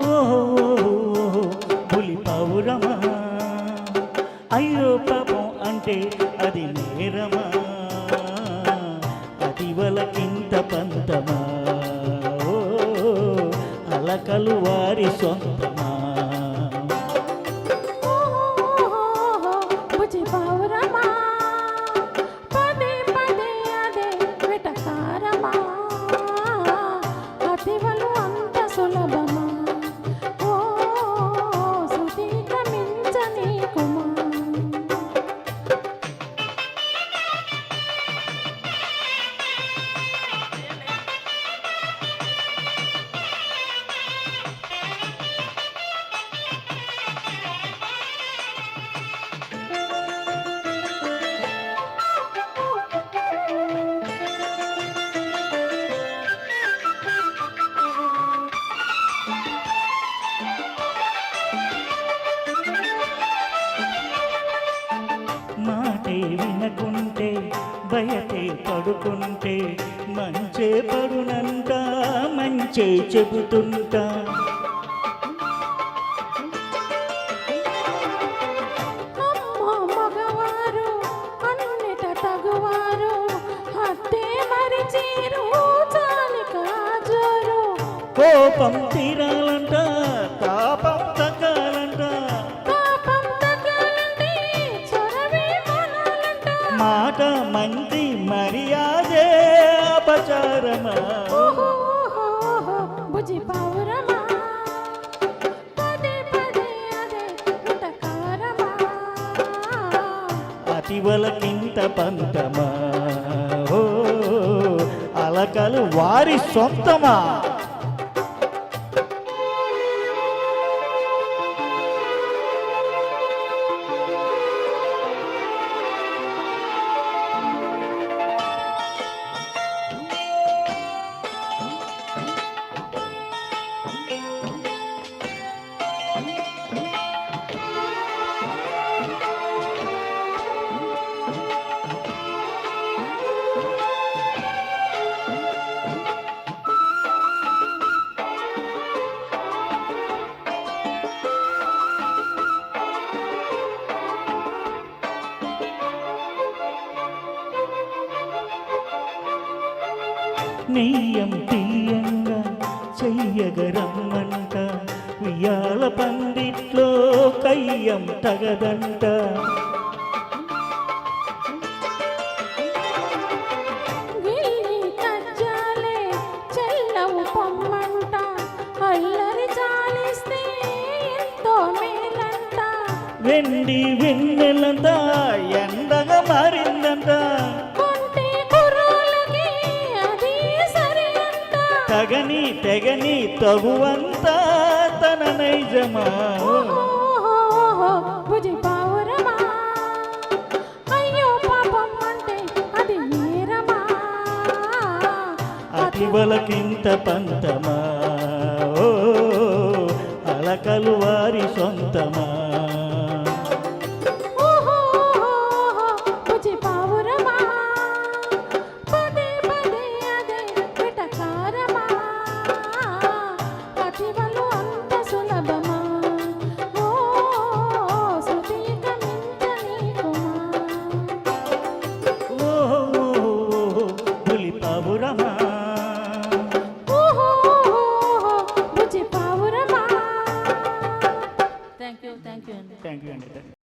ఓహో పులి పావురమా, అయ్యో పాపం అంటే అది నేరమా, అది వలకింత పంతమా, ఓ అలకలు వారి సొంతమా. బుజ్జి పావురమా, పదే పదే అదే వెటకారమా, అతివలు అంత సులభమా, ఓ శృతిక మించని కుమా. మాటే వినకుంటే బయటే పడుకుంటే మంచే పడునంట, మంచే చెబుతుంటా. అమ్మో మగవారు అన్నిట తగువారు, హద్దే మరిచేరు చాలిక జోరు. కోపం తీరాలంట, తాపం తగ్గాలంట, పాపం తగ్గాలంటే చొరవే మానాలంట. మాట మంది మర్యాదే అపచారమా. ఓహోహోహో బుజ్జి పావురమా, పదే పదే అదే వెటకారమా, అతివలకింత పంతమా, ఓ అలకలు వారి సొంతమా. నెయ్యం తీయంగా చెయ్యగరమ్మంట, ఉయ్యాల పందిట్లో కయ్యం తగదంట. గిల్లి కజ్జాలే చెల్లవు పొమ్మంట, అల్లరి చాలిస్తే ఎంతో మేలంట. వెండి వెన్నెలంతా ఎండగా మారిందంట, కొంటే కుర్రాళ్ళకి అది సరి అంట. తగని తెగని తగువంతా తన నైజమా. ఓహోహోహో బుజ్జి పావురమా, అయ్యో పాపం అంటే అది నేరమా, అతివలకింత పంతమా, ఓ అలకలు వారి సొంతమా. ఓహోహోహో బుజ్జి పావురమా, పదే పదే అదే వెటకారమా, అతివలు అంత సులభమా, ఓ శృతిక మించని కుమా. ఓ పులి పావురమా. ఓహోహోహో బుజ్జి పావురమా. థ్యాంక్ యూ థ్యాంక్ యూ అండి.